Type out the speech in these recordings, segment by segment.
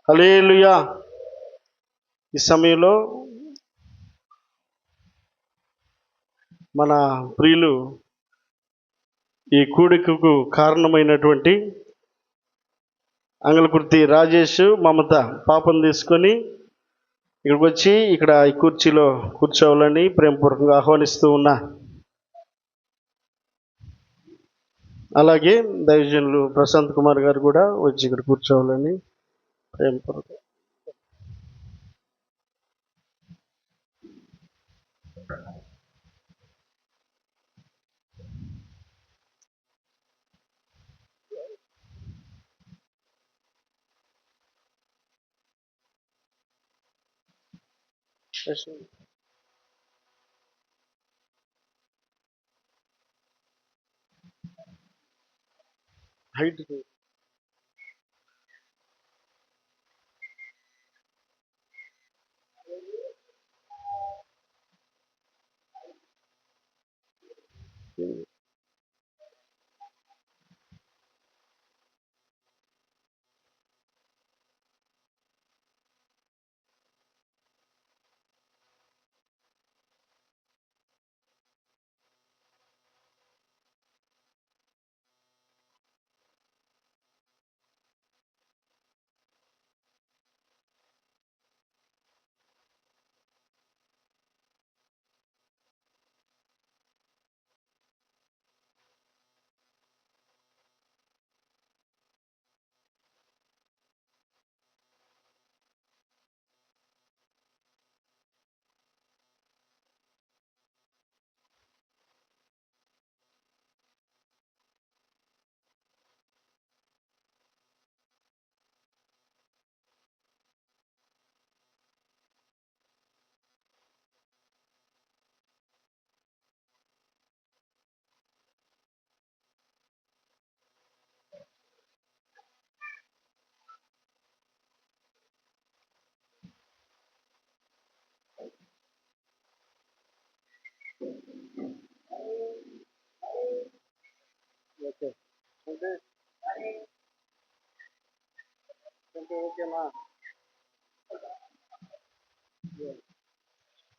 హల్లెలూయా. ఈ సమయంలో మన ప్రియులు ఈ కూడికకు కారణమైనటువంటి అంగళకుర్తి రాజేష్ మమత పాపం తీసుకొని ఇక్కడికి వచ్చి ఇక్కడ ఈ కుర్చీలో కూర్చోవాలని ప్రేమపూర్వకంగా ఆహ్వానిస్తూ ఉన్నా. అలాగే దైవజనులు ప్రశాంత్ కుమార్ గారు కూడా వచ్చి ఇక్కడ కూర్చోవాలని ప్రేమపూర్వకంగా. హైట్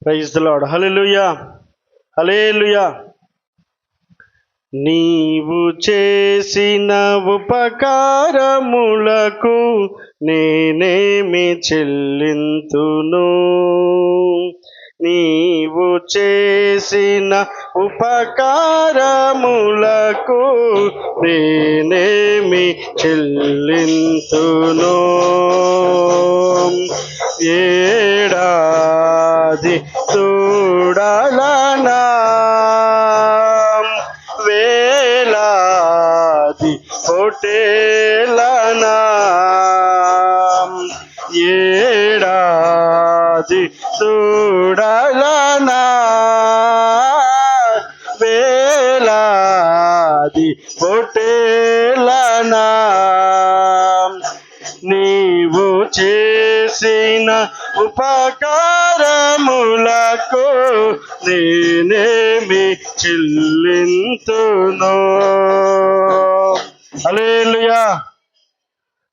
praise the Lord. Hallelujah, hallelujah. నీవు చేసిన ఉపకారములకు నేనేమి చెల్లింతును? నీవు చేసిన ఉపకారములకు నేనేమి చెల్లింతును? ఏడాది చూడాలనా, వేలాది పొటేలనా, ఏడాది చూడాలనా, వేలాది పొటేలనా, నీవు చేసిన ఉపకారములకు నేనేమి చెల్లింతును? హల్లెలూయా,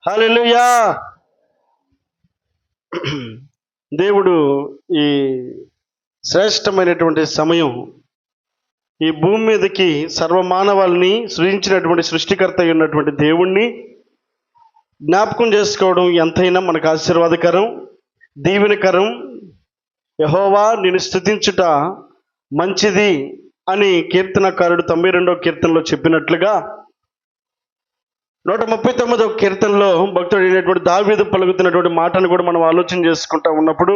హల్లెలూయా. దేవుడు ఈ శ్రేష్టమైనటువంటి సమయం ఈ భూమి మీదకి సర్వమానవాళిని సృజించినటువంటి సృష్టికర్త అయినటువంటి దేవుణ్ణి జ్ఞాపకం చేసుకోవడం ఎంతైనా మనకు ఆశీర్వాదకరం, దీవెనకరం. యెహోవా నిన్ను స్తుతించుట మంచిది అని కీర్తనకారుడు 92వ కీర్తనలో చెప్పినట్లుగా 139వ కీర్తనలో భక్తుడు అయినటువంటి దావీదు పలుకుతున్నటువంటి మాటను కూడా మనం ఆలోచన చేసుకుంటా ఉన్నప్పుడు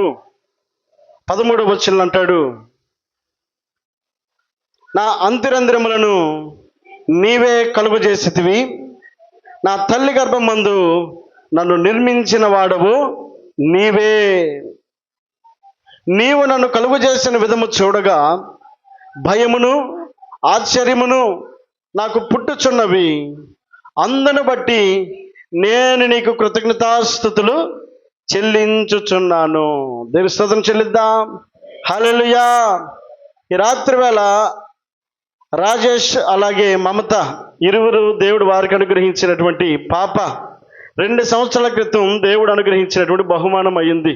13వ వచనంలో అంటాడు, నా అంతరంద్రములను నీవే కలుగు చేసితివి, నా తల్లి గర్భమందు నన్ను నిర్మించిన వాడవు నీవే. నీవు నన్ను కలుగు చేసిన విధము చూడగా భయమును ఆశ్చర్యమును నాకు పుట్టుచున్నవి. అందును బట్టి నేను నీకు కృతజ్ఞతాస్తుతులు చెల్లించుచున్నాను. దేవుని స్తోత్రం చెల్లిద్దాం. హల్లెలూయా. ఈ రాత్రి వేళ రాజేష్ అలాగే మమత ఇరువురు దేవుడు వారికి అనుగ్రహించినటువంటి పాప 2 సంవత్సరాల క్రితం దేవుడు అనుగ్రహించినటువంటి బహుమానం అయ్యింది.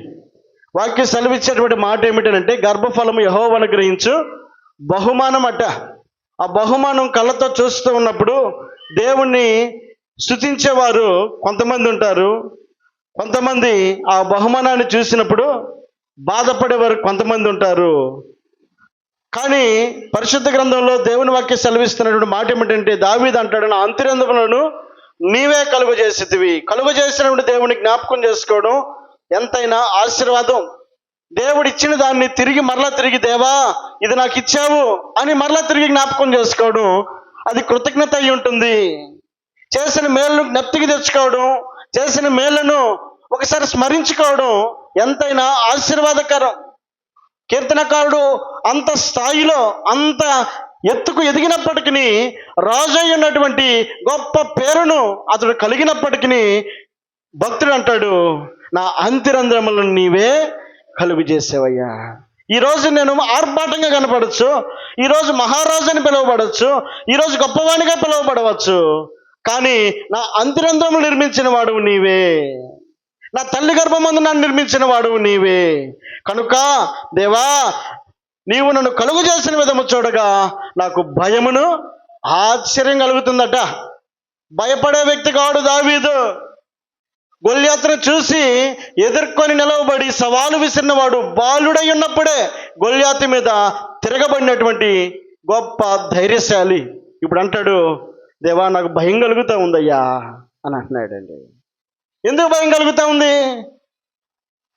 వాక్యం సెలవిచ్చేటువంటి మాట ఏమిటంటే గర్భఫలము యెహోవా అనుగ్రహించు బహుమానం అట. ఆ బహుమానం కళ్ళతో చూస్తూ ఉన్నప్పుడు దేవుణ్ణి స్తుతించేవారు కొంతమంది ఉంటారు, కొంతమంది ఆ బహుమానాన్ని చూసినప్పుడు బాధపడేవారు కొంతమంది ఉంటారు. కానీ పరిశుద్ధ గ్రంథంలో దేవుని వాక్యం సెలవిస్తున్నటువంటి మాట ఏమిటంటే దావీదు అంటాడు, నా అంతరంగములను నీవే కలుగ చేసేటివి. కలుగ చేసినటువంటి దేవుని జ్ఞాపకం చేసుకోవడం ఎంతైనా ఆశీర్వాదం. దేవుడు ఇచ్చిన దాన్ని మరలా తిరిగి దేవా ఇది నాకు ఇచ్చావు అని మరలా తిరిగి జ్ఞాపకం చేసుకోవడం అది కృతజ్ఞత అయి ఉంటుంది. చేసిన మేలును జ్ఞప్తికి తెచ్చుకోవడం, చేసిన మేలును ఒకసారి స్మరించుకోవడం ఎంతైనా ఆశీర్వాదకరం. కీర్తనకారుడు అంత స్థాయిలో అంత ఎత్తుకు ఎదిగినప్పటికీ, రాజు అయి ఉన్నటువంటి గొప్ప పేరును అతడు కలిగినప్పటికీ భక్తుడు అంటాడు, నా అంతరంధ్రములను నీవే కలుగు చేసేవయ్యా. ఈరోజు నేను ఆర్భాటంగా కనపడవచ్చు, ఈరోజు మహారాజు అని పిలువబడవచ్చు, ఈరోజు గొప్పవాణిగా పిలువబడవచ్చు, కానీ నా అంతరంధ్రములు నిర్మించిన వాడువు నీవే, నా తల్లి గర్భమందు నన్ను నిర్మించిన వాడువు నీవే. కనుక దేవా నీవు నన్ను కలుగు చేసిన విధము చూడగా నాకు భయమును ఆశ్చర్యం కలుగుతుందట. భయపడే వ్యక్తి కాడు దావీదు. గొల్యాతును చూసి ఎదుర్కొని నిలవబడి సవాలు విసిరినవాడు బాలుడై ఉన్నప్పుడే గొల్యాతు మీద తిరగబడినటువంటి గొప్ప ధైర్యశాలి. ఇప్పుడు అంటాడు, దేవా నాకు భయం కలుగుతూ ఉందయ్యా అని అంటున్నాడండి. ఎందుకు భయం కలుగుతూ ఉంది?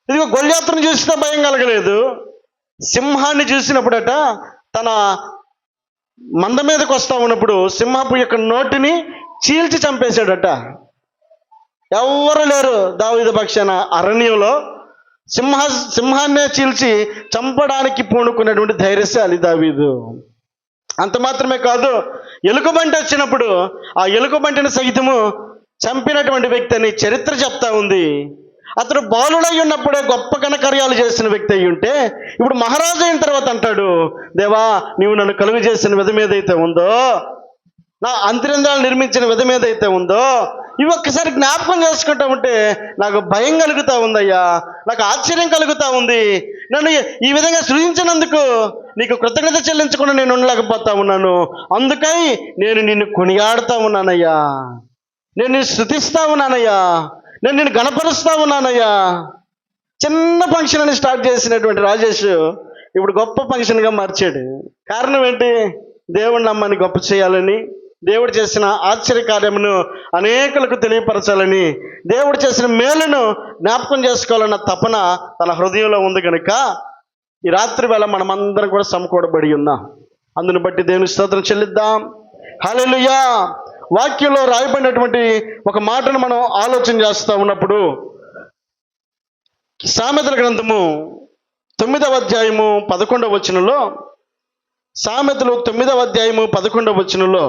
ఇదిగో గొల్యాతును చూసినా భయం కలగలేదు, సింహాన్ని చూసినప్పుడట తన మంద మీదకి వస్తా ఉన్నప్పుడు సింహపు యొక్క నోటిని చీల్చి చంపేశాడట. ఎవ్వరు లేరు దావీదు పక్షాన అరణ్యంలో సింహాన్నే చీల్చి చంపడానికి పూనుకున్నటువంటి ధైర్యశాలి దావీదు. అంత మాత్రమే కాదు, ఎలుకబంటి వచ్చినప్పుడు ఆ ఎలుకబంటిని సహితము చంపినటువంటి వ్యక్తి అని చరిత్ర చెప్తా ఉంది. అతడు బాలుడై ఉన్నప్పుడే గొప్ప ఘనకార్యాలు చేసిన వ్యక్తి అయి ఉంటే ఇప్పుడు మహారాజు అయిన తర్వాత అంటాడు, దేవా నీవు నన్ను కలుగు చేసిన విధం ఏదైతే ఉందో, నా అంతరంధ్రాలు నిర్మించిన విధం ఏదైతే ఉందో, ఇవి ఒక్కసారి జ్ఞాపకం చేసుకుంటా ఉంటే నాకు భయం కలుగుతూ ఉందయ్యా, నాకు ఆశ్చర్యం కలుగుతూ ఉంది. నన్ను ఈ విధంగా సృజించినందుకు నీకు కృతజ్ఞత చెల్లించకుండా నేను ఉండలేకపోతా ఉన్నాను. అందుకై నేను నిన్ను కొనియాడుతూ ఉన్నానయ్యా, నేను నిన్ను స్తుతిస్తా ఉన్నానయ్యా, నేను నిన్ను గణపరుస్తా ఉన్నానయ్యా. చిన్న ఫంక్షన్ అని స్టార్ట్ చేసినటువంటి రాజేష్ ఇప్పుడు గొప్ప ఫంక్షన్గా మార్చాడు. కారణం ఏంటి? దేవుడిని నమ్మని గొప్ప చేయాలని, దేవుడు చేసిన ఆశ్చర్యకార్యమును అనేకులకు తెలియపరచాలని, దేవుడు చేసిన మేలును జ్ఞాపకం చేసుకోవాలన్న తపన తన హృదయంలో ఉంది కనుక ఈ రాత్రి వేళ మనమందరం కూడా సమకూడబడి ఉన్నాం. అందును బట్టి దేవుని స్తోత్రం చెల్లిద్దాం. హల్లెలూయా. వాక్యంలో రాయబడినటువంటి ఒక మాటను మనం ఆలోచన చేస్తూ ఉన్నప్పుడు సామెతల గ్రంథము 9వ అధ్యాయము 11వ వచనంలో, సామెతలు 9వ అధ్యాయము 11వ వచనంలో,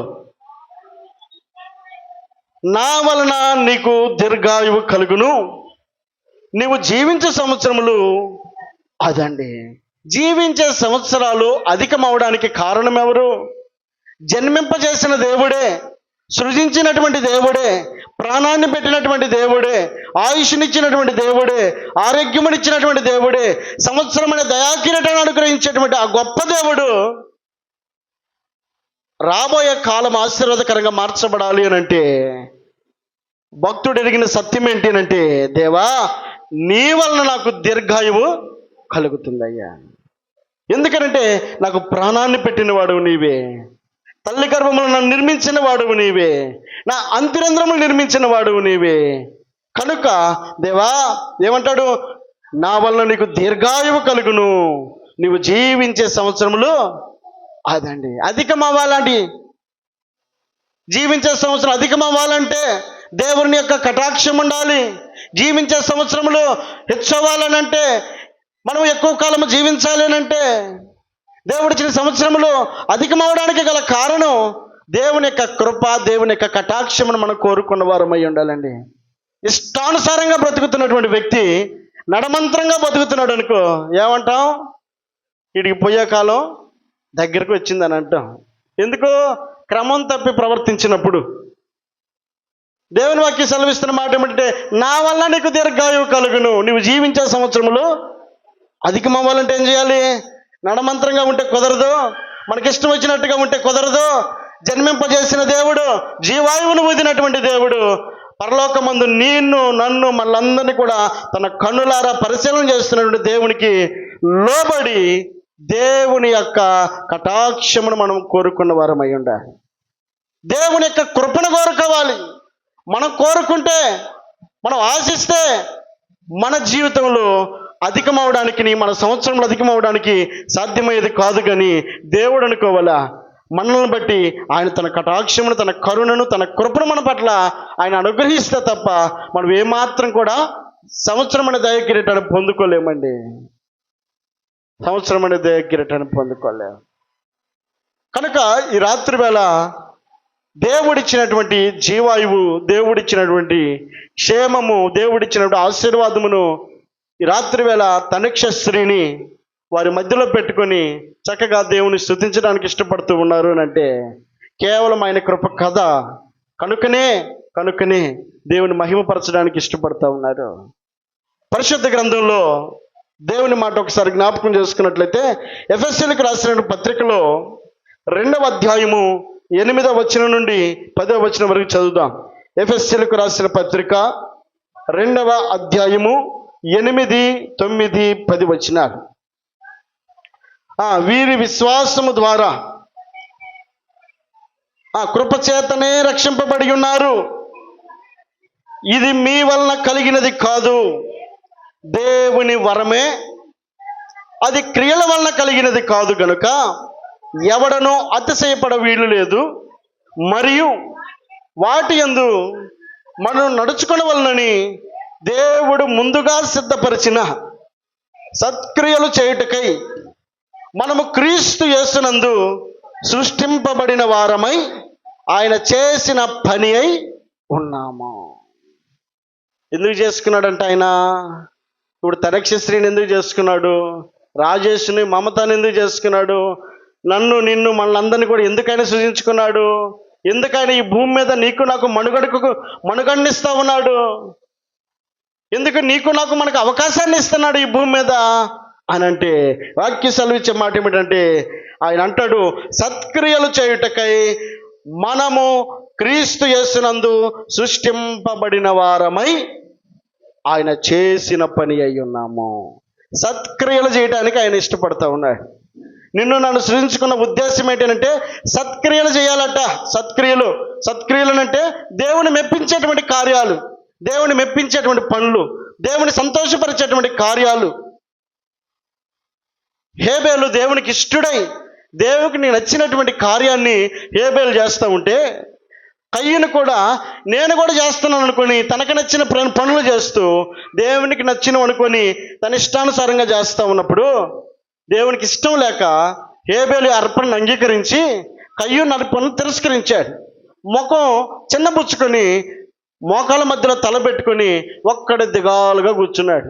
నా వలన నీకు దీర్ఘాయువు కలుగును, నీవు జీవించే సంవత్సరములు అదండి. జీవించే సంవత్సరాలు అధికమవడానికి కారణం ఎవరు? జన్మింపజేసిన దేవుడే, సృజించినటువంటి దేవుడే, ప్రాణాన్ని పెట్టినటువంటి దేవుడే, ఆయుష్నిచ్చినటువంటి దేవుడే, ఆరోగ్యమునిచ్చినటువంటి దేవుడే, సంవత్సరమైన దయాకిరీటాన్ని అనుగ్రహించేటువంటి ఆ గొప్ప దేవుడు రాబోయే కాలం ఆశీర్వాదకరంగా మార్చబడాలి అని అంటే భక్తుడు ఎరిగిన సత్యం ఏంటి అంటే, దేవా నీ వలన నాకు దీర్ఘాయువు కలుగుతుందయ్యా. ఎందుకనంటే నాకు ప్రాణాన్ని పెట్టిన వాడువు నీవే, తల్లి గర్భములు నన్ను నిర్మించిన వాడువు నీవే, నా అంతరంధ్రములు నిర్మించిన వాడువు నీవే. కనుక దేవా ఏమంటాడు, నా వలన నీకు దీర్ఘాయువు కలుగును, నీవు జీవించే సంవత్సరములు అదండి. అధికం అవ్వాలండి. జీవించే సంవత్సరం అధికం అవ్వాలంటే దేవుని యొక్క కటాక్షం ఉండాలి. జీవించే సంవత్సరములు హెచ్చవ్వాలనంటే, మనం ఎక్కువ కాలం జీవించాలి అంటే, దేవుడిచ్చిన సంవత్సరములు అధికమవడానికి గల కారణం దేవుని యొక్క కృప, దేవుని యొక్క కటాక్షమును మనం కోరుకున్న వారమై ఉండాలండి. ఇష్టానుసారంగా బ్రతుకుతున్నటువంటి వ్యక్తి నడమంత్రంగా బతుకుతున్నాడు అనుకో, ఏమంటాం? వీడికి పోయే కాలం దగ్గరకు వచ్చిందని అంటాం. ఎందుకు? క్రమం తప్పి ప్రవర్తించినప్పుడు. దేవుని వాక్యం సెలవిస్తున్న మాట ఏమిటంటే, నా వల్ల నీకు దీర్ఘాయువు కలుగును. నువ్వు జీవించే సంవత్సరములు అధికం అవ్వాలంటే ఏం చేయాలి? నడమంత్రంగా ఉంటే కుదరదు, మనకిష్టం వచ్చినట్టుగా ఉంటే కుదరదు. జన్మింపజేసిన దేవుడు, జీవాయువును ఊదినటువంటి దేవుడు, పరలోకమందు నిన్ను నన్ను మనందరినీ కూడా తన కన్నులారా పరిశీలన చేస్తున్నటువంటి దేవునికి లోబడి దేవుని యొక్క కటాక్షమును మనం కోరుకున్న వారం అయి ఉండాలి. దేవుని యొక్క కృపను కోరుకోవాలి. మనం కోరుకుంటే, మనం ఆశిస్తే మన జీవితంలో అధికమవడానికి, మన సంవత్సరంలో అధికమవడానికి సాధ్యమయ్యేది కాదు. కానీ దేవుడు అనుకోవాలా, మనల్ని బట్టి ఆయన తన కటాక్షమును, తన కరుణను, తన కృపను మన పట్ల ఆయన అనుగ్రహిస్తే తప్ప మనం ఏమాత్రం కూడా సంవత్సరం అనే దయ కిరీటాన్ని పొందుకోలేమండి. సంవత్సరం అనే దయ కిరీటాన్ని పొందుకోలేము. కనుక ఈ రాత్రి వేళ దేవుడిచ్చినటువంటి జీవాయువు, దేవుడిచ్చినటువంటి క్షేమము, దేవుడిచ్చినటువంటి ఆశీర్వాదమును ఈ రాత్రి వేళ తనిక్ష స్త్రీని వారి మధ్యలో పెట్టుకొని చక్కగా దేవుని స్తుతించడానికి ఇష్టపడుతూ ఉన్నారు అని అంటే కేవలం ఆయన కృప కథ. కనుకనే దేవుని మహిమపరచడానికి ఇష్టపడుతూ ఉన్నారు. పరిశుద్ధ గ్రంథంలో దేవుని మాట ఒకసారి జ్ఞాపకం చేసుకున్నట్లయితే, ఎఫెసీయులకు రాసిన పత్రికలో 2వ అధ్యాయము 8వ వచనం నుండి 10వ వచనం వరకు చదువుదాం. ఎఫెసీయులకు రాసిన పత్రిక 2వ అధ్యాయము 8, 9, 10 వచనాలు. వీరి విశ్వాసము ద్వారా కృపచేతనే రక్షింపబడి ఉన్నారు. ఇది మీ వలన కలిగినది కాదు, దేవుని వరమే. అది క్రియల వలన కలిగినది కాదు గనుక ఎవడనూ అతిశయపడ వీలు లేదు. మరియు వాటి యందు మనం నడుచుకునే వలనని దేవుడు ముందుగా సిద్ధపరిచిన సత్క్రియలు చేయుటకై మనము క్రీస్తు యేసునందు సృష్టింపబడిన వారమై ఆయన చేసిన పని అయి ఉన్నాము. ఎందుకు చేసుకున్నాడంట ఆయన? ఇప్పుడు తనక్షశ్రీని ఎందుకు చేసుకున్నాడు? రాజేష్ని, మమతాని ఎందుకు చేసుకున్నాడు? నన్ను, నిన్ను, మనలందరినీ కూడా ఎందుకైనా సృజించుకున్నాడు? ఎందుకైనా ఈ భూమి మీద నీకు నాకు మనుగడనిస్తా ఉన్నాడు? ఎందుకు నీకు నాకు మనకు అవకాశాన్ని ఇస్తున్నాడు ఈ భూమి మీద అని అంటే, వాక్య సెలవిచ్చే మాట ఏమిటంటే, ఆయన అంటాడు, సత్క్రియలు చేయుటకై మనము క్రీస్తు యేసునందు సృష్టింపబడిన వారమై ఆయన చేసిన పని అయి ఉన్నాము. సత్క్రియలు చేయడానికి ఆయన ఇష్టపడతా ఉన్నాడు. నిన్ను నన్ను సృజించుకున్న ఉద్దేశం ఏంటంటే సత్క్రియలు చేయాలట. సత్క్రియలు అంటే దేవుని మెప్పించేటువంటి కార్యాలు, దేవుని మెప్పించేటువంటి పనులు, దేవుని సంతోషపరిచేటువంటి కార్యాలు. హేబేలు దేవునికి ఇష్టడై దేవునికి నచ్చినటువంటి కార్యాన్ని హేబేలు చేస్తూ ఉంటే, కయ్యను కూడా నేను కూడా చేస్తున్నాను అనుకొని తనకు నచ్చిన పనులు చేస్తూ దేవునికి నచ్చిన అనుకొని తన ఇష్టానుసారంగా చేస్తూ ఉన్నప్పుడు దేవునికి ఇష్టం లేక హేబేలు అర్పణను అంగీకరించి కయ్యూని అర్పణను తిరస్కరించాడు. ముఖం చిన్నబుచ్చుకొని మోకాల మధ్యలో తలబెట్టుకొని ఒక్కడి దిగాలుగా కూర్చున్నాడు.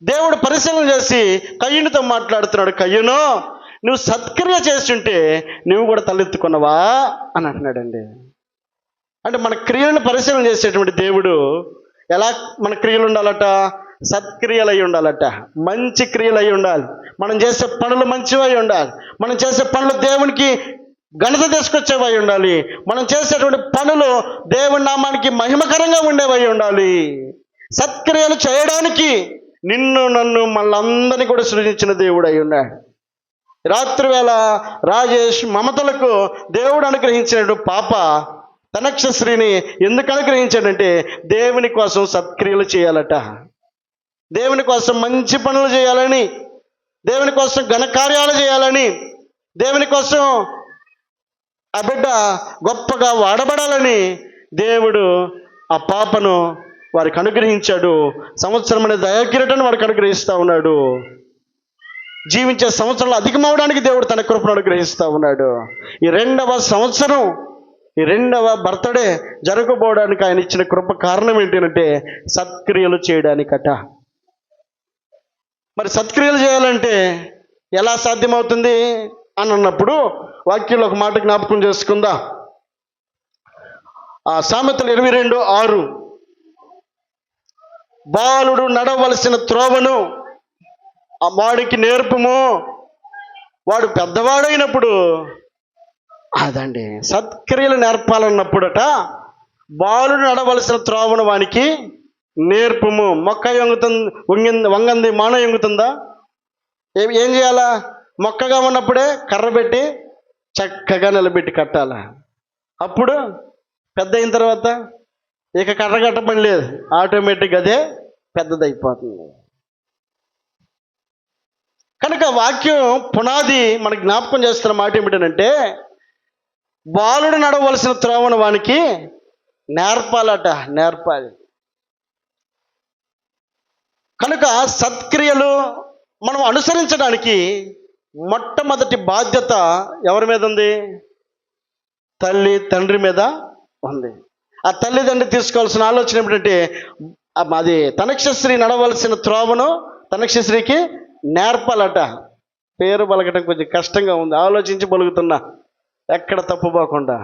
దేవుడు పరిశీలన చేసి కయ్యూనితో మాట్లాడుతున్నాడు, కయ్యూను, నువ్వు సత్క్రియ చేస్తుంటే నువ్వు కూడా తలెత్తుకున్నావా అని అంటున్నాడండి. అంటే మన క్రియలను పరిశీలన చేసేటువంటి దేవుడు ఎలా మన క్రియలు ఉండాలట? సత్క్రియలు అయి ఉండాలట, మంచి క్రియలు అయి ఉండాలి. మనం చేసే పనులు మంచివై ఉండాలి. మనం చేసే పనులు దేవునికి ఘనత తీసుకొచ్చేవై ఉండాలి. మనం చేసేటువంటి పనులు దేవుని నామానికి మహిమకరంగా ఉండేవై ఉండాలి. సత్క్రియలు చేయడానికి నిన్ను నన్ను మనందరినీ కూడా సృజించిన దేవుడు అయి ఉన్నాడు. రాత్రి వేళ రాజేష్ మమతలకు దేవుడు అనుగ్రహించిన పాప తనక్షశ్రీని ఎందుకు అనుగ్రహించాడంటే దేవుని కోసం సత్క్రియలు చేయాలట, దేవుని కోసం మంచి పనులు చేయాలని, దేవుని కోసం ఘనకార్యాలు చేయాలని, దేవుని కోసం ఆ బిడ్డ గొప్పగా వాడబడాలని దేవుడు ఆ పాపను వారికి అనుగ్రహించాడు. సంవత్సరం అనే దయాకిరీటాన్ని వారికి అనుగ్రహిస్తూ ఉన్నాడు. జీవించే సంవత్సరంలో అధికమవడానికి దేవుడు తన కృపను అనుగ్రహిస్తూ ఉన్నాడు. ఈ 2వ సంవత్సరం, ఈ 2వ బర్త్డే జరగబోవడానికి ఆయన ఇచ్చిన కృప కారణం ఏంటంటే సత్క్రియలు చేయడానికట. మరి సత్క్రియలు చేయాలంటే ఎలా సాధ్యమవుతుంది అని అన్నప్పుడు వాక్యంలో ఒక మాట జ్ఞాపకం చేసుకుందాం. సామెతలు 22:6 బాలుడు నడవలసిన త్రోవను ఆ వాడికి నేర్పుము, వాడు పెద్దవాడైనప్పుడు అదండి సత్క్రియలు నేర్పాలన్నప్పుడట బాలుడు నడవలసిన త్రోవను వానికి నేర్పుము. మొక్క వంగంది మాన వంగుతుందా? ఏం చేయాలా? మొక్కగా ఉన్నప్పుడే కర్ర పెట్టి చక్కగా నిలబెట్టి కట్టాలా. అప్పుడు పెద్ద అయిన తర్వాత ఇక కర్ర కట్టబడి లేదు, ఆటోమేటిక్ అదే పెద్దదైపోతుంది. కనుక వాక్యం పునాది మనకి జ్ఞాపకం చేస్తున్న మాట ఏమిటంటే బాలుడు నడవలసిన త్రోవను వానికి నేర్పాలి. కనుక సత్క్రియలు మనం అనుసరించడానికి మొట్టమొదటి బాధ్యత ఎవరి మీద ఉంది? తల్లి తండ్రి మీద ఉంది. ఆ తల్లిదండ్రి తీసుకోవాల్సిన ఆలోచన ఏమిటంటే అది తనక్షశ్రీ నడవలసిన త్రోవను తనక్షశ్రీకి నేర్పాలట. పేరు పలకటం కొంచెం కష్టంగా ఉంది, ఆలోచించి పలుకుతున్నా ఎక్కడ తప్పుపోకుండా.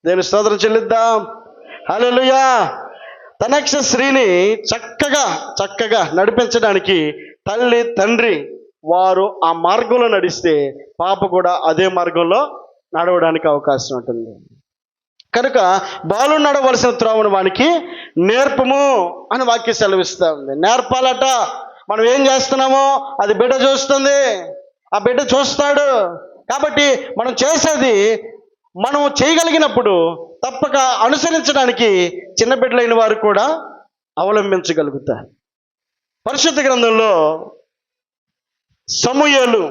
దేవుని స్తోత్రం చెల్లిద్దాం. హల్లెలూయా. తనక్షశ్రీని చక్కగా నడిపించడానికి తల్లి తండ్రి వారు ఆ మార్గంలో నడిస్తే పాప కూడా అదే మార్గంలో నడవడానికి అవకాశం ఉంటుంది. కనుక బాలుడు నడవలసిన త్రోవను వానికి నేర్పము అని వాక్యం సెలవిస్తూ ఉంది. నేర్పాలట. మనం ఏం చేస్తున్నామో అది బిడ్డ చూస్తుంది, ఆ బిడ్డ చూస్తాడు. కాబట్టి మనం చేసేది మనం చేయగలిగినప్పుడు తప్పక అనుసరించడానికి చిన్న బిడ్డలైన వారు కూడా అవలంబించగలుగుతారు. పరిశుద్ధ గ్రంథంలో సమూయేలు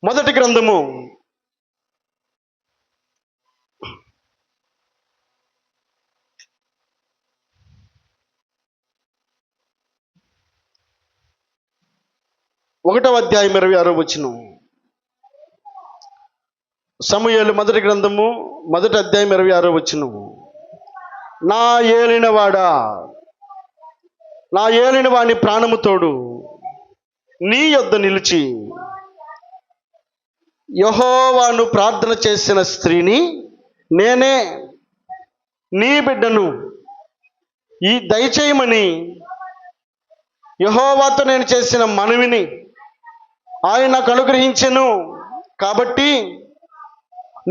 మొదటి గ్రంథము 1వ అధ్యాయం 26వ వచనం. సమూయేలు మొదటి గ్రంథము 1వ అధ్యాయం 26వ వచనం. నా ఏలిన వాని ప్రాణము తోడు నీ యొద్ద నిలిచి యెహోవాను ప్రార్థన చేసిన స్త్రీని నేనే, నీ బిడ్డను ఈ దయచేయమని యెహోవాతో నేను చేసిన మనవిని ఆయన నాకు అనుగ్రహించెను. కాబట్టి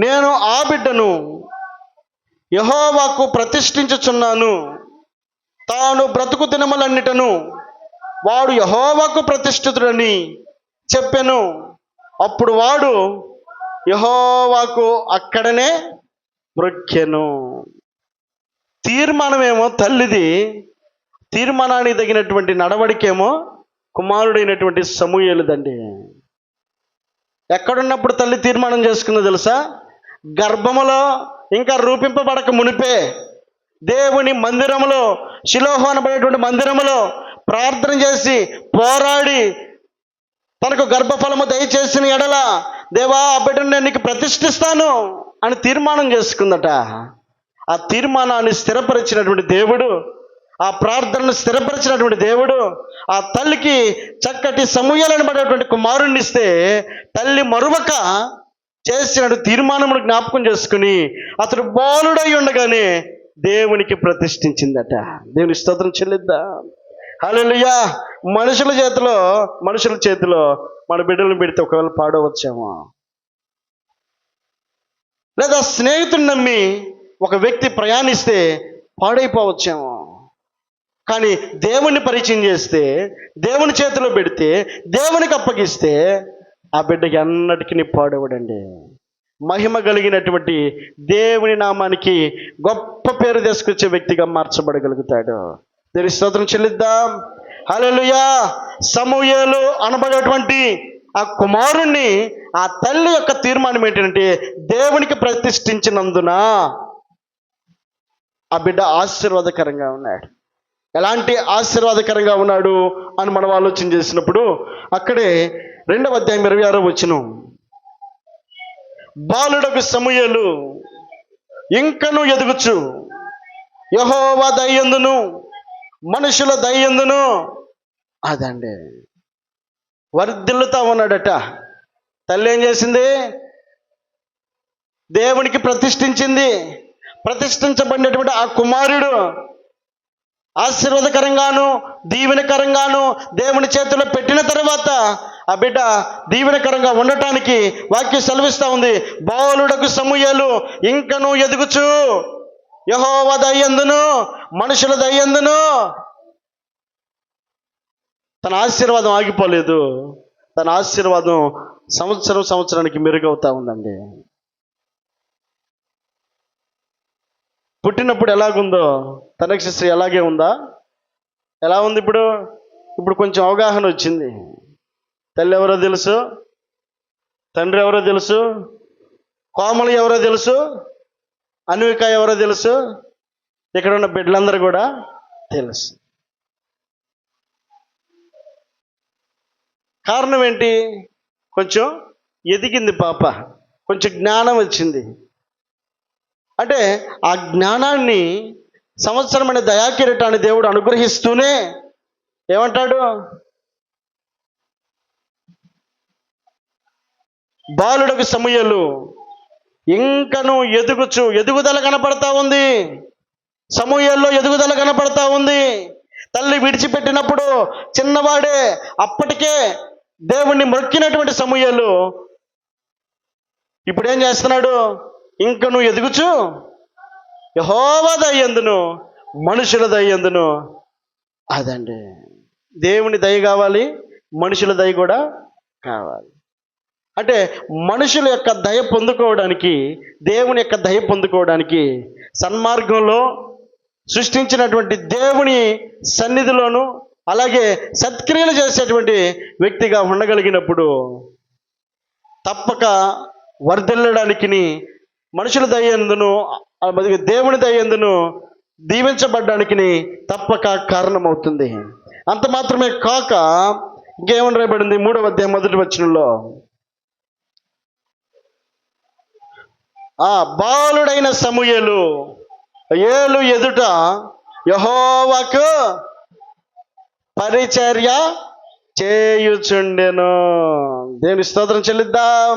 నేను ఆ బిడ్డను యెహోవాకు ప్రతిష్ఠించుచున్నాను. తాను బ్రతుకు దినములన్నిటను వాడు యెహోవాకు ప్రతిష్ఠితుడని చెప్పెను. అప్పుడు వాడు యెహోవాకు అక్కడనే మ్రొక్కెను. తీర్మానమేమో తల్లిది, తీర్మానానికి తగినటువంటి నడవడికేమో కుమారుడైనటువంటి సమూయేలుదండి. ఎక్కడున్నప్పుడు తల్లి తీర్మానం చేసుకుందో తెలుసా? గర్భములో ఇంకా రూపింపబడక మునిపే దేవుని మందిరములో, షిలోహు అనబడేటువంటి మందిరములో ప్రార్థన చేసి పోరాడి తనకు గర్భఫలము దయచేసిన ఎడల దేవా ఆ బిడ్డను నేను నీకు ప్రతిష్ఠిస్తాను అని తీర్మానం చేసుకుందట. ఆ తీర్మానాన్ని స్థిరపరిచినటువంటి దేవుడు, ఆ ప్రార్థనను స్థిరపరిచినటువంటి దేవుడు ఆ తల్లికి చక్కటి సమూయేలు అనబడేటువంటి కుమారుణ్ణి ఇస్తే తల్లి మరువక చేసిన తీర్మానమును జ్ఞాపకం చేసుకుని అతడు బాలుడై ఉండగానే దేవునికి ప్రతిష్ఠించిందట. దేవుని స్తోత్రం చెల్లిద్దా. హల్లెలూయా. మనుషుల చేతిలో మన బిడ్డలను పెడితే ఒకవేళ పాడవచ్చేమో, లేదా స్నేహితుడిని నమ్మి ఒక వ్యక్తి ప్రయాణిస్తే పాడైపోవచ్చేమో. కానీ దేవుణ్ణి పరిచయం చేస్తే, దేవుని చేతిలో పెడితే, దేవునికి అప్పగిస్తే ఆ బిడ్డకి అన్నటికీ పాడవడండి. మహిమ కలిగినటువంటి దేవుని నామానికి గొప్ప పేరు తీసుకొచ్చే వ్యక్తిగా మార్చబడగలుగుతాడు. దేవుని స్తోత్రం చెల్లిద్దాం. హల్లెలూయా. సమూయేలు అనబడేటువంటి ఆ కుమారుణ్ణి ఆ తల్లి యొక్క తీర్మానం ఏంటంటే దేవునికి ప్రతిష్ఠించినందున ఆ బిడ్డ ఆశీర్వాదకరంగా ఉన్నాడు. ఎలాంటి ఆశీర్వాదకరంగా ఉన్నాడు అని మనం ఆలోచన చేసినప్పుడు అక్కడే 2వ అధ్యాయం 26వ వచనం. బాలుడకు సమూయేలు ఇంకను ఎదుగుచు యెహోవా దయయందును మనుషుల దయయందును అదండి వర్ధిల్లుతా ఉన్నాడట. తల్లి ఏం చేసింది? దేవునికి ప్రతిష్ఠించింది. ప్రతిష్ఠించబడినటువంటి ఆ కుమారుడు ఆశీర్వాదకరంగాను దీవెనకరంగాను దేవుని చేతిలో పెట్టిన తర్వాత ఆ బిడ్డ దీవెనకరంగా ఉండటానికి వాక్యం సెలవిస్తూ ఉంది. బాలుడకు సమూయేలు ఇంకను ఎదుగుచు యెహోవా దయందును మనుషుల దయందును. తన ఆశీర్వాదం ఆగిపోలేదు, తన ఆశీర్వాదం సంవత్సరానికి మెరుగవుతా ఉందండి. పుట్టినప్పుడు ఎలాగుందో తనకి శ్రీ అలాగే ఉందా? ఎలా ఉంది ఇప్పుడు కొంచెం అవగాహన వచ్చింది. తల్లి ఎవరో తెలుసు, తండ్రి ఎవరో తెలుసు, కోమలి ఎవరో తెలుసు, అన్విక ఎవరో తెలుసు, ఇక్కడ ఉన్న బిడ్డలందరూ కూడా తెలుసు. కారణం ఏంటి? కొంచెం ఎదిగింది పాప, కొంచెం జ్ఞానం వచ్చింది. అంటే ఆ జ్ఞానాన్ని సంవత్సరమైన దయాకిరీటాన్ని దేవుడు అనుగ్రహిస్తూనే ఏమంటాడు? బాలుడకు సమూయేలు ఇంకను ఎదుగుచు, ఎదుగుదల కనపడతా ఉంది. సమూయేల్లో ఎదుగుదల కనపడతా ఉంది. తల్లి విడిచిపెట్టినప్పుడు చిన్నవాడే, అప్పటికే దేవుణ్ణి మొక్కినటువంటి సమూయేలు ఇప్పుడు ఏం చేస్తున్నాడు? ఇంకను ఎదుగుచు యెహోవా దయందును మనుషుల దయందును. అదండి, దేవుని దయ కావాలి, మనుషుల దయ కూడా కావాలి. అంటే మనుషుల యొక్క దయ పొందుకోవడానికి, దేవుని యొక్క దయ పొందుకోవడానికి సన్మార్గంలో సృష్టించినటువంటి దేవుని సన్నిధిలోను అలాగే సత్క్రియలు చేసేటువంటి వ్యక్తిగా ఉండగలిగినప్పుడు తప్పక వర్ధిల్లడానికి, మనుషుల దయందును దేవుని దయందును దీవించబడ్డానికి తప్పక కారణమవుతుంది. అంత మాత్రమే కాక ఇంకేమని రాయబడింది? 3వ అధ్యాయం 1వ వచనంలో, బాలుడైన సమూయేలు ఏలు ఎదుట యెహోవాకు పరిచర్య చేయుచుండెను. దేవుని స్తోత్రం చెల్లిద్దాం.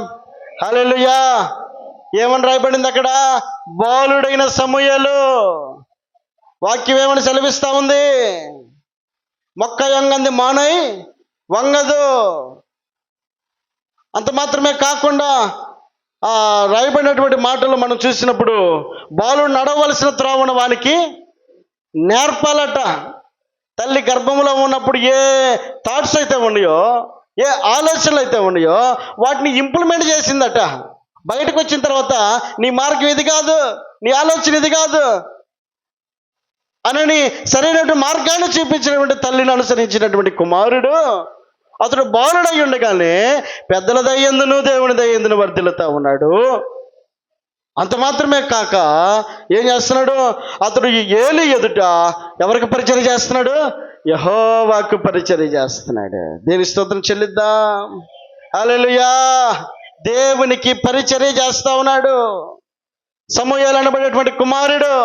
హల్లెలూయా. ఏమని రాయబడింది అక్కడ? బాలుడైన సమూయేలు. వాక్యం ఏమని సెలవిస్తా ఉంది? మొక్క వంగంది మానై వంగదు. అంత మాత్రమే కాకుండా రాయబడినటువంటి మాటలు మనం చూసినప్పుడు బాలుడు నడవలసిన త్రోవను వానికి నేర్పాలట. తల్లి గర్భంలో ఉన్నప్పుడు ఏ థాట్స్ అయితే ఉన్నాయో, ఏ ఆలోచనలు అయితే ఉన్నాయో వాటిని ఇంప్లిమెంట్ చేసిందట. బయటకు వచ్చిన తర్వాత నీ మార్గం ఇది కాదు, నీ ఆలోచన ఇది కాదు అని సరైనటువంటి మార్గాన్ని చూపించినటువంటి తల్లిని అనుసరించినటువంటి కుమారుడు అతడు బాలుడై ఉండగానే పెద్దల దయందును దేవుని దయందును వర్ధిల్లుతా ఉన్నాడు. అంత మాత్రమే కాక ఏం చేస్తున్నాడు? అతడు ఏలి ఎదుట ఎవరికి పరిచర్య చేస్తున్నాడు? యెహోవాకు పరిచర్య చేస్తున్నాడు. దేవుని స్తోత్రం చెల్లిద్దాం. హల్లెలూయా. దేవునికి పరిచర్య చేస్తా ఉన్నాడు సమూయేలు అనబడేటువంటి కుమారుడు.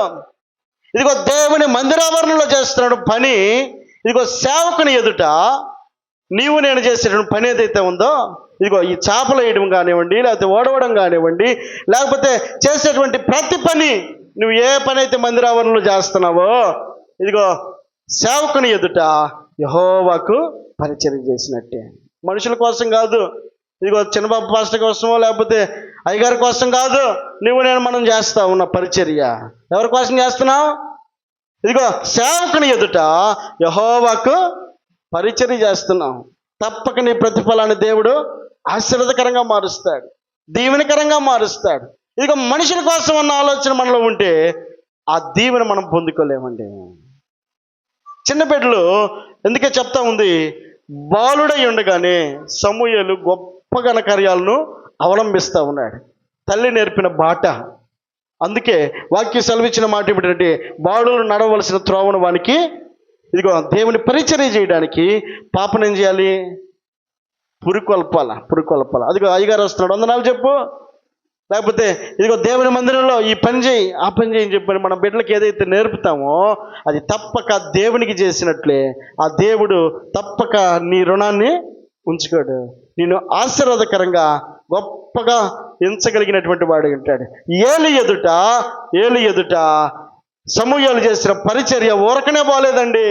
ఇదిగో దేవుని మందిరావరణలో చేస్తున్నాడు పని. ఇదిగో సేవకుని ఎదుట నీవు నేను చేసేటువంటి పని ఏదైతే ఉందో, ఇదిగో ఈ చేపలు వేయడం కానివ్వండి, లేకపోతే ఓడవడం కానివ్వండి, లేకపోతే చేసేటువంటి ప్రతి పని, నువ్వు ఏ పని అయితే మందిరావరణలో చేస్తున్నావో, ఇదిగో సేవకుని ఎదుట యెహోవాకు పరిచర్య చేసినట్టే. మనుషుల కోసం కాదు, ఇదిగో చిన్నబాబు పాస్టర్ కోసమో లేకపోతే అయ్యగారి కోసం కాదు, నువ్వు నేను మనం చేస్తా ఉన్న పరిచర్య ఎవరి కోసం చేస్తున్నావు? ఇదిగో సేవకుని ఎదుట యెహోవాకు పరిచర్య చేస్తున్నావు. తప్పక నీ ప్రతిఫలాన్ని దేవుడు ఆశీర్వాదకరంగా మారుస్తాడు, దీవెనకరంగా మారుస్తాడు. ఇదిగో మనుషుల కోసం అన్న ఆలోచన మనలో ఉంటే ఆ దీవెన మనం పొందుకోలేమండి. చిన్న బిడ్డలు ఎందుకే చెప్తా ఉంది, బాలుడై ఉండగానే సమూయేలు గొప్ప ఘనకార్యాలను అవలంబిస్తూ ఉన్నాడు. తల్లి నేర్పిన బాట. అందుకే వాక్యం సెలవిచ్చిన మాట ఏమిటంటే, బాలుడు నడవలసిన త్రోవను వానికి, ఇదిగో దేవుని పరిచర్య చేయడానికి పాపను ఏం చేయాలి? పురికొల్పాల. అదిగో అయ్యగారు వస్తున్నాడు, వందనాలు చెప్పు, లేకపోతే ఇదిగో దేవుని మందిరంలో ఈ పని చేయి, ఆ పని చేయి అని చెప్పని మన బిడ్డలకు ఏదైతే నేర్పుతామో అది తప్పక దేవునికి చేసినట్లే ఆ దేవుడు తప్పక నీ రుణాన్ని ఉంచుకోడు. నేను ఆశీర్వాదకరంగా గొప్పగా ఎంచగలిగినటువంటి వాడు ఉంటాడు. ఏలి ఎదుట సమూయేలు చేసిన పరిచర్య ఊరకనే పోలేదండి.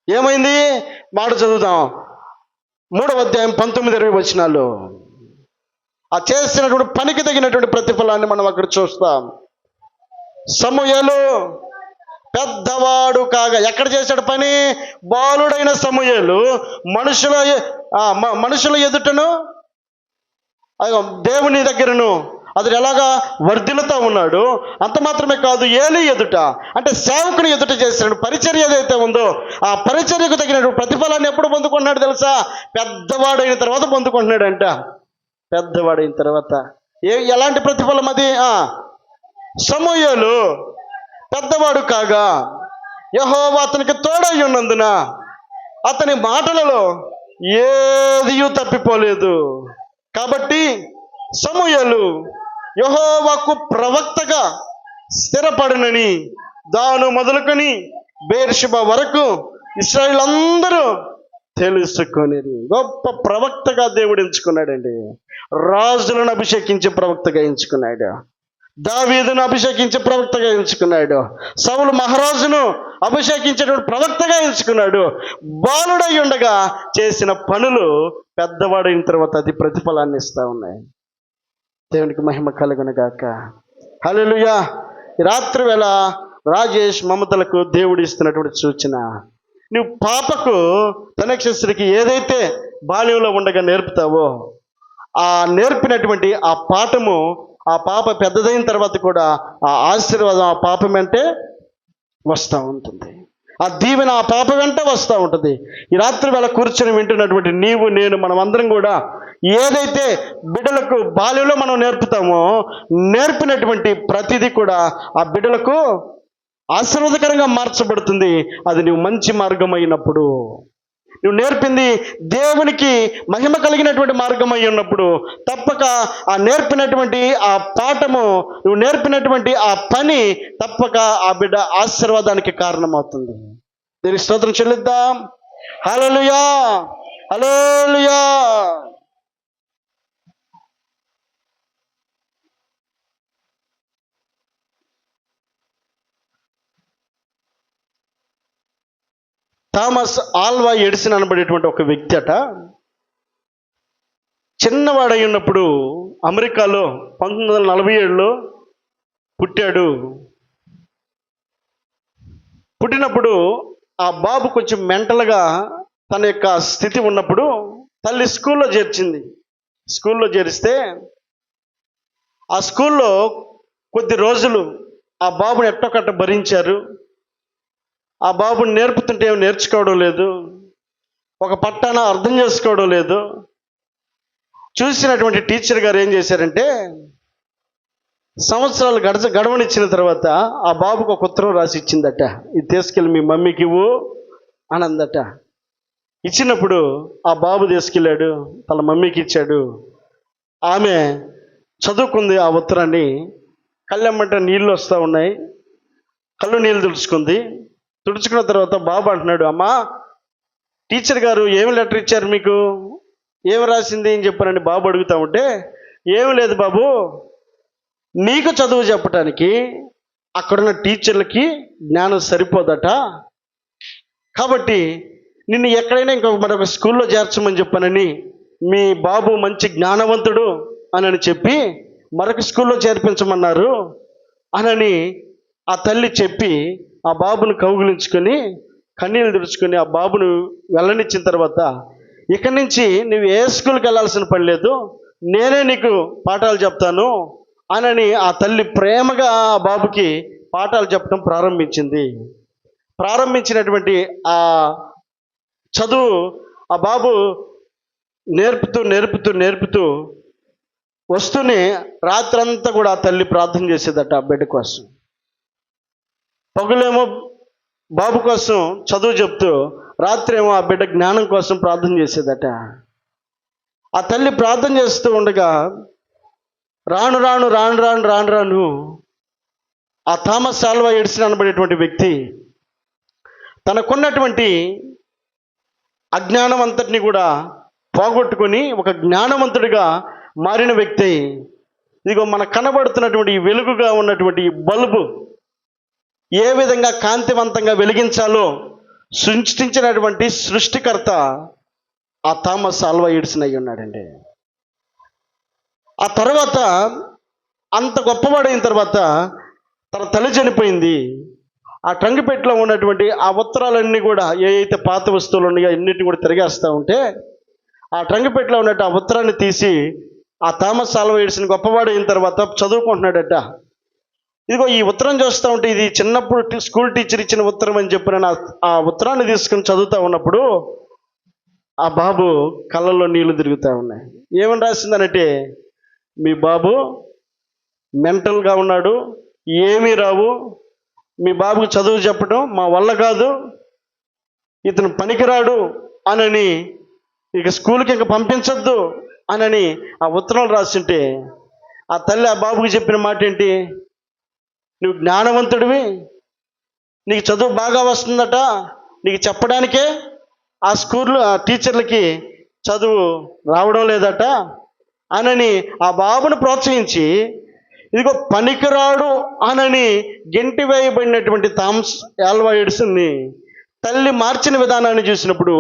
ఏమైంది? మాట చదువుతాం, 3వ అధ్యాయం 19-20 వచనాలు. ఆ చేసినటువంటి పనికి తగినటువంటి ప్రతిఫలాన్ని మనం అక్కడ చూస్తాం. సమూయేలు పెద్దవాడు కాగా ఎక్కడ చేశాడు పని? బాలుడైన సమూయేలు మనుషుల ఎదుటను దేవుని దగ్గరను అతడు ఎలాగా వర్ధిల్లుతూ ఉన్నాడు. అంత మాత్రమే కాదు, ఏలి ఎదుట అంటే సేవకుని ఎదుట చేసిన పరిచర్య ఏదైతే ఉందో ఆ పరిచర్యకు తగిన ప్రతిఫలాన్ని ఎప్పుడు పొందుకుంటున్నాడు తెలుసా? పెద్దవాడైన తర్వాత పొందుకుంటున్నాడంట. పెద్దవాడైన తర్వాత ఎలాంటి ప్రతిఫలం అది? సమూయేలు పెద్దవాడు కాగా యెహోవా అతనికి తోడై ఉన్నందున అతని మాటలలో ఏదియూ తప్పిపోలేదు. కాబట్టి సమూయేలు యెహోవాకు ప్రవక్తగా స్థిరపడినని దాను మొదలుకొని బెయేర్షెబా వరకు ఇశ్రాయేలు అందరూ తెలుసుకొని. గొప్ప ప్రవక్తగా దేవుడు ఎంచుకున్నాడండి. రాజులను అభిషేకించి ప్రవక్తగా ఎంచుకున్నాడు. దావీదును అభిషేకించి ప్రవక్తగా ఎంచుకున్నాడు. సౌలు మహారాజును అభిషేకించేటువంటి ప్రవక్తగా ఎంచుకున్నాడు. బాలుడై ఉండగా చేసిన పనులు పెద్దవాడైన తర్వాత అది ప్రతిఫలాన్ని ఇస్తూ ఉన్నాయి. దేవునికి మహిమ కలుగును గాక. హల్లెలూయా. ఈ రాత్రి వేళ రాజేష్ మమతలకు దేవుడు ఇస్తున్నటువంటి సూచన, నువ్వు పాపకు తనక్షస్త్రికి ఏదైతే బాల్యంలో ఉండగా నేర్పుతావో ఆ నేర్పినటువంటి ఆ పాఠము ఆ పాప పెద్దదైన తర్వాత కూడా ఆ ఆశీర్వాదం ఆ పాప వెంటే వస్తూ ఉంటుంది. ఆ దీవెన ఆ పాప వెంట వస్తూ ఉంటుంది. ఈ రాత్రి వేళ కూర్చొని వింటున్నటువంటి నీవు నేను మనం అందరం కూడా ఏదైతే బిడ్డలకు బాల్యంలో మనం నేర్పుతామో నేర్పినటువంటి ప్రతిదీ కూడా ఆ బిడ్డలకు ఆశీర్వాదకరంగా మార్చబడుతుంది. అది నువ్వు మంచి మార్గం అయినప్పుడు, నువ్వు నేర్పింది దేవునికి మహిమ కలిగినటువంటి మార్గం అయి ఉన్నప్పుడు తప్పక ఆ నేర్పినటువంటి ఆ పాఠము, నువ్వు నేర్పినటువంటి ఆ పని తప్పక ఆ బిడ్డ ఆశీర్వాదానికి కారణమవుతుంది. దీనికి స్తోత్రం చెల్లిద్దాం. హల్లెలూయా, హల్లెలూయా. థామస్ ఆల్వా ఎడిసన్ అనబడేటువంటి ఒక వ్యక్తి అట చిన్నవాడై ఉన్నప్పుడు అమెరికాలో 1947లో పుట్టాడు. పుట్టినప్పుడు ఆ బాబు కొంచెం మెంటల్గా తన యొక్క స్థితి ఉన్నప్పుడు తల్లి స్కూల్లో చేర్చింది. స్కూల్లో చేరిస్తే ఆ స్కూల్లో కొద్ది రోజులు ఆ బాబుని ఎట్టొకట్ట భరించారు. ఆ బాబుని నేర్పుతుంటే ఏమి నేర్చుకోవడం లేదు, ఒక పట్టాన అర్థం చేసుకోవడం లేదు. చూసినటువంటి టీచర్ గారు ఏం చేశారంటే సంవత్సరాలు గడవనిచ్చిన తర్వాత ఆ బాబుకు ఒక ఉత్తరం రాసి ఇచ్చిందట. ఇది తీసుకెళ్ళి మీ మమ్మీకి ఇవ్వు అని అందట. ఇచ్చినప్పుడు ఆ బాబు తీసుకెళ్ళాడు, వాళ్ళ మమ్మీకి ఇచ్చాడు. ఆమె చదువుకుంది ఆ ఉత్తరాన్ని. కళ్ళెమ్మట నీళ్ళు వస్తూ ఉన్నాయి, కళ్ళు నీళ్ళు తుడుచుకుంది. తుడుచుకున్న తర్వాత బాబు అంటున్నాడు, అమ్మా టీచర్ గారు ఏమి లెటర్ ఇచ్చారు మీకు, ఏమి రాసింది అని చెప్పానని బాబు అడుగుతూ ఉంటే, ఏమి లేదు బాబు, నీకు చదువు చెప్పటానికి అక్కడున్న టీచర్లకి జ్ఞానం సరిపోదట, కాబట్టి నిన్ను ఎక్కడైనా మరొక స్కూల్లో చేర్చమని చెప్పానని మీ బాబు మంచి జ్ఞానవంతుడు అని చెప్పి మరొక స్కూల్లో చేర్పించమన్నారు అనని ఆ తల్లి చెప్పి ఆ బాబును కౌగిలించుకొని కన్నీళ్ళు తుడుచుకొని ఆ బాబును వెళ్ళనిచ్చిన తర్వాత, ఇక్కడి నుంచి నువ్వు ఏ స్కూల్కి వెళ్ళాల్సిన పని లేదు, నేనే నీకు పాఠాలు చెప్తాను అనని ఆ తల్లి ప్రేమగా ఆ బాబుకి పాఠాలు చెప్పడం ప్రారంభించింది. ప్రారంభించినటువంటి ఆ చదువు ఆ బాబు నేర్పుతూ వస్తూనే రాత్రంతా కూడా ఆ తల్లి ప్రార్థన చేసేదట ఆ బిడ్డ కోసం. పగులేమో బాబు కోసం చదువు చెప్తూ రాత్రి ఏమో ఆ బిడ్డ జ్ఞానం కోసం ప్రార్థన చేసేదట. ఆ తల్లి ప్రార్థన చేస్తూ ఉండగా రాను రాను ఆ థామస్ ఆల్వా ఎడిసన్ అనబడేటువంటి వ్యక్తి తనకున్నటువంటి అజ్ఞానం అంతటిని కూడా పోగొట్టుకొని ఒక జ్ఞానవంతుడిగా మారిన వ్యక్తి. ఇదిగో మనకు కనబడుతున్నటువంటి ఈ వెలుగుగా ఉన్నటువంటి ఈ బల్బు ఏ విధంగా కాంతివంతంగా వెలిగించాలో సృష్టించినటువంటి సృష్టికర్త ఆ థామస్ ఆల్వా ఎడిసన్ అయి ఉన్నాడండి. ఆ తర్వాత అంత గొప్పవాడైన తర్వాత తన తల్లి చనిపోయింది. ఆ ట్రంక్పెట్టెలో ఉన్నటువంటి ఆ ఉత్తరాలన్నీ కూడా ఏ అయితే పాత వస్తువులు ఉన్నాయో అన్నిటిని కూడా తిరిగేస్తూ ఉంటే ఆ ట్రంక్పెట్టెలో ఉన్నట్టు ఆ ఉత్తరాన్ని తీసి ఆ థామస్ ఆల్వా ఎడిసన్ గొప్పవాడైన తర్వాత చదువుకుంటున్నాడట. ఇదిగో ఈ ఉత్తరం చూస్తూ ఉంటే ఇది చిన్నప్పుడు స్కూల్ టీచర్ ఇచ్చిన ఉత్తరం అని చెప్పిన ఆ ఉత్తరాన్ని తీసుకుని చదువుతూ ఉన్నప్పుడు ఆ బాబు కళ్ళల్లో నీళ్లు తిరుగుతూ ఉన్నాయి. ఏమని రాసిందనంటే, మీ బాబు మెంటల్గా ఉన్నాడు, ఏమీ రావు, మీ బాబుకు చదువు చెప్పడం మా వల్ల కాదు, ఇతను పనికిరాడు అనని, ఇక స్కూల్కి ఇంక పంపించొద్దు అనని ఆ ఉత్తరం రాసింటే ఆ తల్లి ఆ బాబుకి చెప్పిన మాట ఏంటి, నువ్వు జ్ఞానవంతుడివి, నీకు చదువు బాగా వస్తుందట, నీకు చెప్పడానికే ఆ స్కూల్లో ఆ టీచర్లకి చదువు రావడం లేదట అనని ఆ బాబును ప్రోత్సహించి, ఇదిగో పనికిరాడు అనని గెంటి వేయబడినటువంటి థామస్ ఆల్వా ఎడిసన్ని తల్లి మార్చిన విధానాన్ని చూసినప్పుడు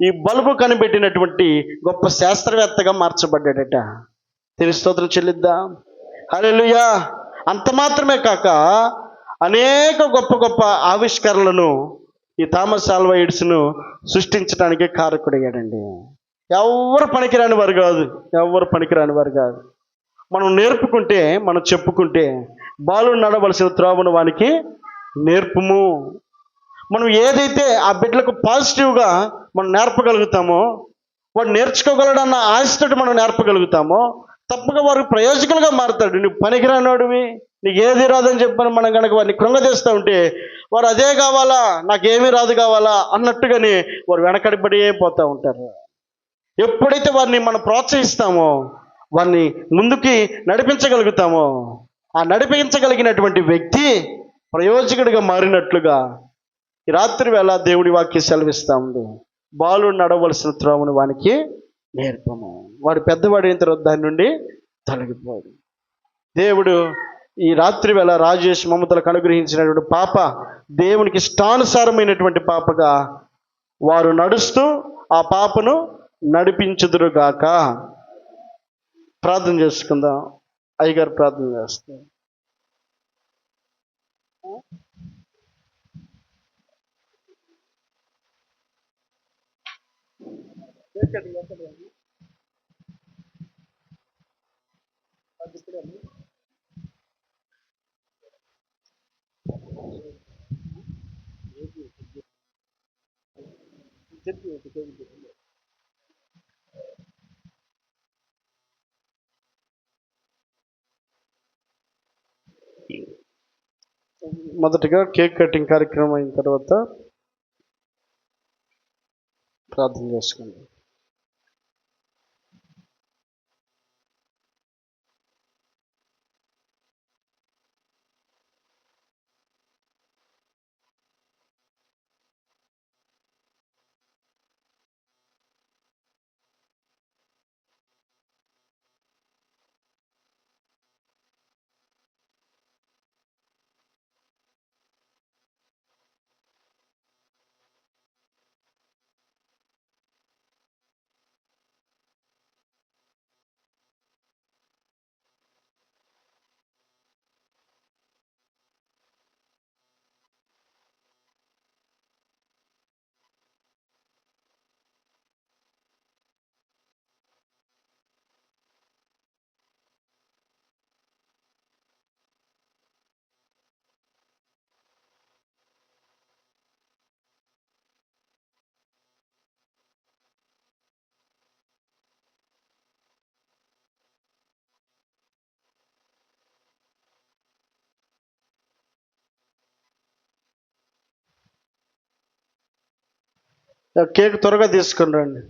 ఈ బల్బు కనిపెట్టినటువంటి గొప్ప శాస్త్రవేత్తగా మార్చబడ్డాడట. తిరిగి స్తోత్రం చెల్లిద్దాం. హల్లెలూయా. అంత మాత్రమే కాక అనేక గొప్ప గొప్ప ఆవిష్కరణలను ఈ థామస్ ఆల్వా ఎడిసన్ సృష్టించడానికి కారకుడయ్యాడండి. ఎవరు పనికిరాని వారు కాదు, ఎవరు పనికిరాని వారు కాదు. మనం నేర్పుకుంటే, మనం చెప్పుకుంటే బాలుడు నడవలసిన త్రోవను వానికి నేర్పుము. మనం ఏదైతే ఆ బిడ్డలకు పాజిటివ్గా మనం నేర్పగలుగుతామో, వాడు నేర్చుకోగలడన్న ఆశతో మనం నేర్పగలుగుతామో తప్పగా వారు ప్రయోజకులుగా మారుతాడు. నువ్వు పనికిరానోడివి, నీకు ఏది రాదని చెప్పని మనం కనుక వారిని కృంగదీస్తూ ఉంటే వారు అదే కావాలా, నాకేమీ రాదు కావాలా అన్నట్టుగానే వారు వెనకడిపడి పోతూ ఉంటారు. ఎప్పుడైతే వారిని మనం ప్రోత్సహిస్తామో, వారిని ముందుకి నడిపించగలుగుతామో, ఆ నడిపించగలిగినటువంటి వ్యక్తి ప్రయోజకుడిగా మారినట్లుగా ఈ రాత్రి వేళ దేవుడి వాక్యం సెలవిస్తూ ఉంది. బాలుడు నడవలసిన త్రోవను వానికి నేర్పము, వాడు పెద్దవాడైన తర్వాత దాని నుండి తొలగిపోడు. దేవుడు ఈ రాత్రి వేళ రాజేష్ మమతలకు అనుగ్రహించినటువంటి పాప దేవునికి ఇష్టానుసారమైనటువంటి పాపగా వారు నడుస్తూ ఆ పాపను నడిపించుదురుగాక. ప్రార్థన చేసుకుందాం. అయ్యగారు ప్రార్థన చేస్తాం. మొదటగా కేక్ కటింగ్ కార్యక్రమం అయిన తర్వాత ప్రార్థన చేసుకుందాం. కేక్ త్వరగా తీసుకుని రండి.